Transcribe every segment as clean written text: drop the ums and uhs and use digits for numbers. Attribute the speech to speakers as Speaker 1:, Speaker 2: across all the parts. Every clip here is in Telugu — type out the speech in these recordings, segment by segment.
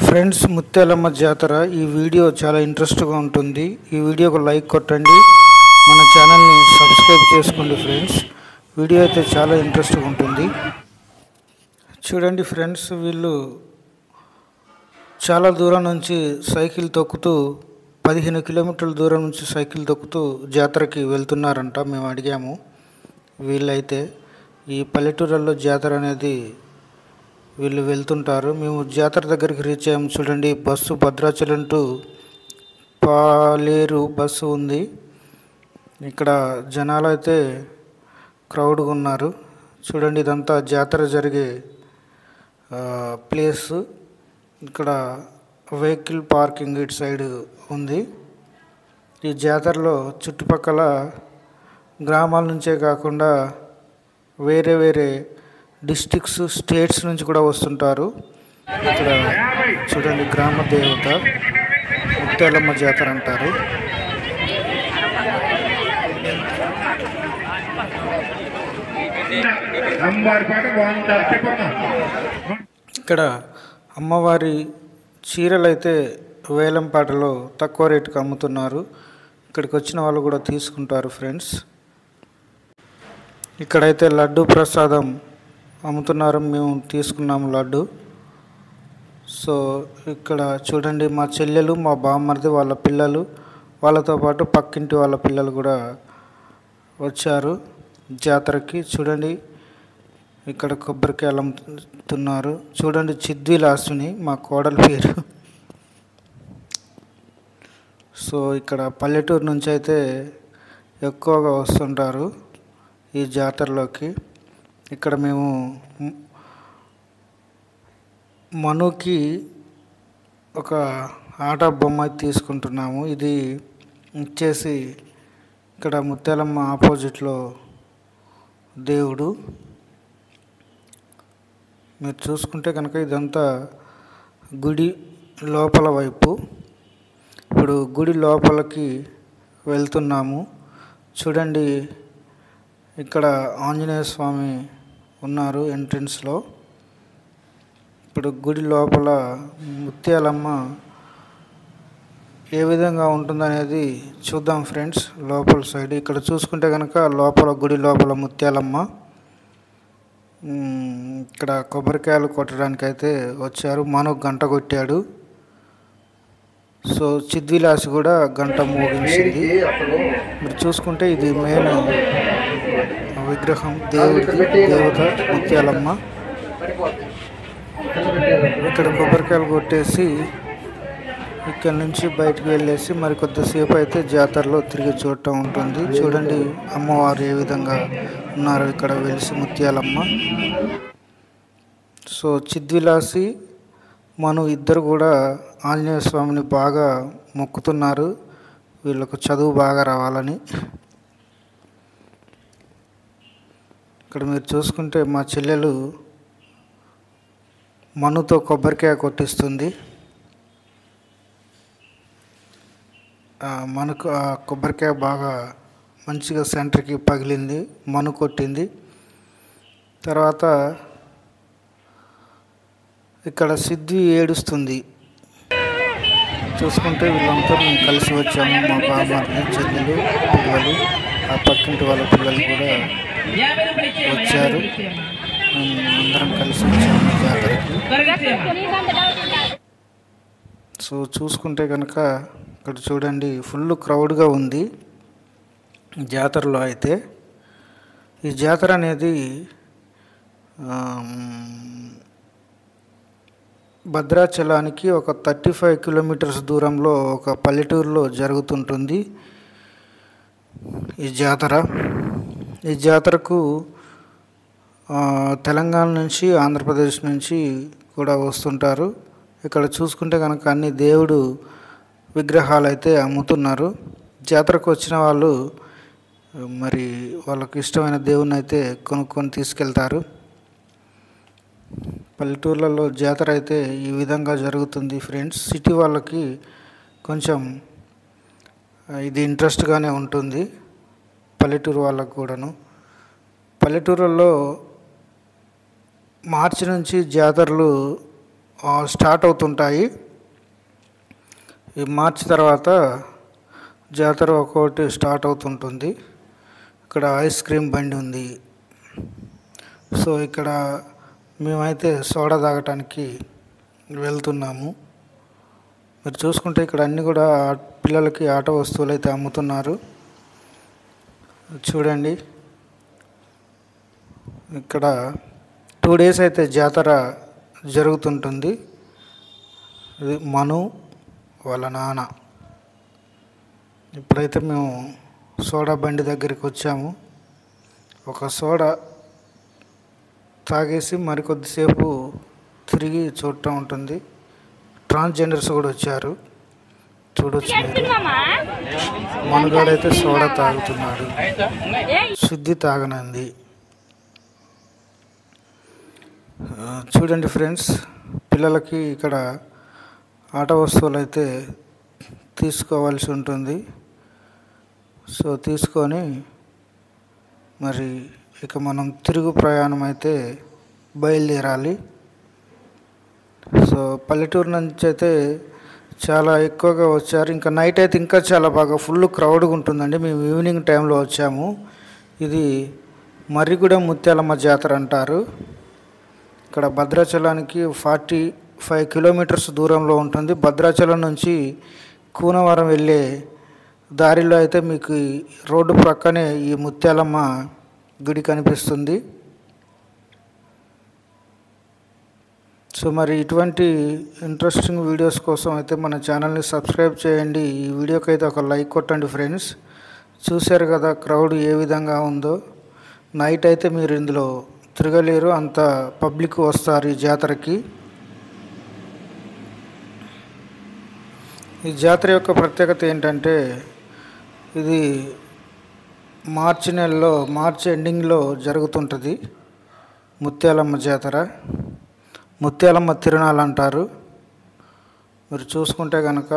Speaker 1: ఫ్రెండ్స్, ముత్యాలమ్మ జాతర ఈ వీడియో చాలా ఇంట్రెస్ట్గా ఉంటుంది. ఈ వీడియోకు లైక్ కొట్టండి, మన ఛానల్ని సబ్స్క్రైబ్ చేసుకోండి. ఫ్రెండ్స్, వీడియో అయితే చాలా ఇంట్రెస్ట్గా ఉంటుంది. చూడండి ఫ్రెండ్స్, వీళ్ళు చాలా దూరం నుంచి సైకిల్ తొక్కుతూ 15 కిలోమీటర్ల దూరం నుంచి సైకిల్ తొక్కుతూ జాతరకి వెళ్తున్నారంట. మేము అడిగాము. వీళ్ళైతే ఈ పల్లెటూరుల్లో జాతర అనేది వీళ్ళు వెళ్తుంటారు. మేము జాతర దగ్గరికి రీచ్ అయ్యాము. చూడండి, bus Bhadrachalam to Paleru bus ఉంది. ఇక్కడ జనాలు అయితే క్రౌడ్గా ఉన్నారు. చూడండి, ఇదంతా జాతర జరిగే ప్లేస్. ఇక్కడ వెహికల్ పార్కింగ్ ఇటు సైడ్ ఉంది. ఈ జాతరలో చుట్టుపక్కల గ్రామాల నుంచే కాకుండా వేరే వేరే డిస్ట్రిక్ట్స్, స్టేట్స్ నుంచి కూడా వస్తుంటారు. ఇక్కడ చూడండి, గ్రామ దేవత ముత్యాలమ్మ జాతర అంటారు. ఇక్కడ అమ్మవారి చీరలు అయితే వేలంపాటలో తక్కువ రేటుకి అమ్ముతున్నారు. ఇక్కడికి వచ్చిన వాళ్ళు కూడా తీసుకుంటారు. ఫ్రెండ్స్, ఇక్కడైతే లడ్డు ప్రసాదం అమ్ముతున్నారు. మేము తీసుకున్నాము లడ్డు. సో ఇక్కడ చూడండి, మా చెల్లెలు, మా బామ్మర్ది, వాళ్ళ పిల్లలు, వాళ్ళతో పాటు పక్కింటి వాళ్ళ పిల్లలు కూడా వచ్చారు జాతరకి. చూడండి, ఇక్కడ కొబ్బరికాయలు అమ్ముతున్నారు. చూడండి, చిద్విలాసుని మా కోడలి పేరు. సో ఇక్కడ పల్లెటూరు నుంచి అయితే ఎక్కువగా వస్తుంటారు ఈ జాతరలోకి. ఇక్కడ మేము మనుకి ఒక ఆట బొమ్మ తీసుకుంటున్నాము. ఇది ఇచ్చేసి ఇక్కడ ముత్యాలమ్మ ఆపోజిట్లో దేవుడు. మీరు చూసుకుంటే కనుక ఇదంతా గుడి లోపల వైపు. ఇప్పుడు గుడి లోపలికి వెళ్తున్నాము. చూడండి, ఇక్కడ ఆంజనేయ స్వామి ఉన్నారు ఎంట్రన్స్లో. ఇప్పుడు గుడి లోపల ముత్యాలమ్మ ఏ విధంగా ఉంటుందనేది చూద్దాం ఫ్రెండ్స్. లోపల సైడ్ ఇక్కడ చూసుకుంటే కనుక లోపల గుడి లోపల ముత్యాలమ్మ. ఇక్కడ కొబ్బరికాయలు కొట్టడానికి అయితే వచ్చారు. మను గంట కొట్టాడు. సో చిద్విలాసి కూడా గంట మోగించింది. మీరు చూసుకుంటే ఇది మెయిన్ విగ్రహం, దేవుడిది, దేవత ముత్యాలమ్మ. ఇక్కడ కొబ్బరికాయలు కొట్టేసి ఇక్కడ నుంచి బయటకు వెళ్ళేసి మరి కొద్దిసేపు అయితే జాతరలో తిరిగి చూడటం ఉంటుంది. చూడండి, అమ్మవారు ఏ విధంగా ఉన్నారు ఇక్కడ వెలిసి ముత్యాలమ్మ. సో చిద్విలాసి, మను ఇద్దరు కూడా ఆంజనేయ స్వామిని బాగా మొక్కుతున్నారు, వీళ్ళకు చదువు బాగా రావాలని. ఇక్కడ మీరు చూసుకుంటే మా చెల్లెలు మనుతో కొబ్బరికాయ కొట్టిస్తుంది. మనకు ఆ కొబ్బరికాయ బాగా మంచిగా సెంటర్కి పగిలింది, మను కొట్టింది. తర్వాత ఇక్కడ సిద్ధి ఏడుస్తుంది. చూసుకుంటే వీళ్ళంతా మేము కలిసి వచ్చాము. మా బామ్మర్ది, చెల్లెలు, పిల్లలు, ఆ పక్కింటి వాళ్ళ పిల్లలు కూడా వచ్చారు. అందరం కలిసి వచ్చాము జాతరకి. సో చూసుకుంటే కనుక ఇక్కడ చూడండి, ఫుల్ క్రౌడ్గా ఉంది జాతరలో. అయితే ఈ జాతర అనేది భద్రాచలానికి ఒక 35 కిలోమీటర్స్ దూరంలో ఒక పల్లెటూరులో జరుగుతుంటుంది ఈ జాతర. ఈ జాతరకు తెలంగాణ నుంచి, ఆంధ్రప్రదేశ్ నుంచి కూడా వస్తుంటారు. ఇక్కడ చూసుకుంటే కనుక అన్ని దేవుడు విగ్రహాలు అయితే అమ్ముతున్నారు. జాతరకు వచ్చిన వాళ్ళు మరి వాళ్ళకు ఇష్టమైన దేవుని అయితే కొనుక్కొని తీసుకెళ్తారు. పల్లెటూర్లలో జాతర అయితే ఈ విధంగా జరుగుతుంది ఫ్రెండ్స్. సిటీ వాళ్ళకి కొంచెం ఇది ఇంట్రెస్ట్గానే ఉంటుంది, పల్లెటూరు వాళ్ళకు కూడాను. పల్లెటూరుల్లో మార్చి నుంచి జాతరలు స్టార్ట్ అవుతుంటాయి. ఈ మార్చి తర్వాత జాతర ఒక్కొక్కటి స్టార్ట్ అవుతుంటుంది. ఇక్కడ ఐస్ క్రీమ్ బండి ఉంది. సో ఇక్కడ మేమైతే సోడా తాగటానికి వెళ్తున్నాము. మీరు చూసుకుంటే ఇక్కడ అన్నీ కూడా పిల్లలకి ఆట వస్తువులు అయితే అమ్ముతున్నారు. చూడండి, ఇక్కడ 2 days అయితే జాతర జరుగుతుంటుంది. ఇది మను వాళ్ళ నాన్న. ఇప్పుడైతే మేము సోడా బండి దగ్గరికి వచ్చాము. ఒక సోడా తాగేసి మరికొద్దిసేపు తిరిగి చూడటం ఉంటుంది. ట్రాన్స్జెండర్స్ కూడా వచ్చారు, చూడొచ్చు మీరు. మనుగాడైతే సోడా తాగుతున్నాడు, శుద్ధి తాగనంది. చూడండి ఫ్రెండ్స్, పిల్లలకి ఇక్కడ ఆట వస్తువులు అయితే తీసుకోవాల్సి ఉంటుంది. సో తీసుకొని మరి ఇక మనం తిరుగు ప్రయాణం అయితే బయలుదేరాలి. సో పల్లెటూరు నుంచి అయితే చాలా ఎక్కువగా వచ్చారు. ఇంకా నైట్ అయితే ఇంకా చాలా బాగా ఫుల్ క్రౌడ్గా ఉంటుందండి. మేము ఈవినింగ్ టైంలో వచ్చాము. ఇది మర్రిగూడెం ముత్యాలమ్మ జాతర అంటారు. ఇక్కడ భద్రాచలానికి 45 kilometers దూరంలో ఉంటుంది. భద్రాచలం నుంచి కూనవరం వెళ్ళే దారిలో అయితే మీకు రోడ్డు ప్రక్కనే ఈ ముత్యాలమ్మ గుడి కనిపిస్తుంది. సో మరి ఇటువంటి ఇంట్రెస్టింగ్ వీడియోస్ కోసం అయితే మన ఛానల్ని సబ్స్క్రైబ్ చేయండి. ఈ వీడియోకి అయితే ఒక లైక్ కొట్టండి ఫ్రెండ్స్. చూశారు కదా క్రౌడ్ ఏ విధంగా ఉందో. నైట్ అయితే మీరు ఇందులో తిరగలేరు, అంత పబ్లిక్ వస్తారు ఈ జాతరకి. ఈ జాతర యొక్క ప్రత్యేకత ఏంటంటే ఇది మార్చి నెలలో, మార్చి ఎండింగ్లో జరుగుతుంటుంది ముత్యాలమ్మ జాతర. ముత్యాలమ్మ తిరునాళ్ళు అంటారు. మీరు చూసుకుంటే కనుక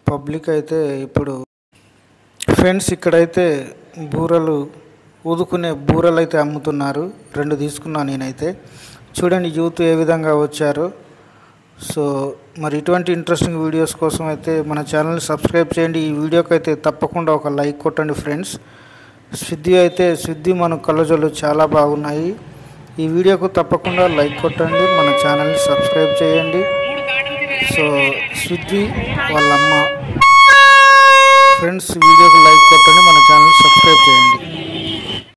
Speaker 1: పబ్లిక్ అయితే ఇప్పుడు ఫ్రెండ్స్ ఇక్కడైతే బూరలు ఊదుకునే బూరలు అయితే అమ్ముతున్నారు. 2 తీసుకున్నాను నేనైతే. చూడండి యూత్ ఏ విధంగా వచ్చారు. సో మరి ఇటువంటి ఇంట్రెస్టింగ్ వీడియోస్ కోసం అయితే మన ఛానల్ని సబ్స్క్రైబ్ చేయండి. ఈ వీడియోకి అయితే తప్పకుండా ఒక లైక్ కొట్టండి ఫ్రెండ్స్. శుద్ధి మన కళ్ళజోళ్ళు చాలా బాగున్నాయి. ఈ వీడియోకు తప్పకుండా లైక్ కొట్టండి, మన ఛానల్ని సబ్స్క్రైబ్ చేయండి. సో శుద్ధి వాళ్ళ అమ్మ ఫ్రెండ్స్ వీడియోకు లైక్ కొట్టండి, మన ఛానల్ని సబ్స్క్రైబ్ చేయండి.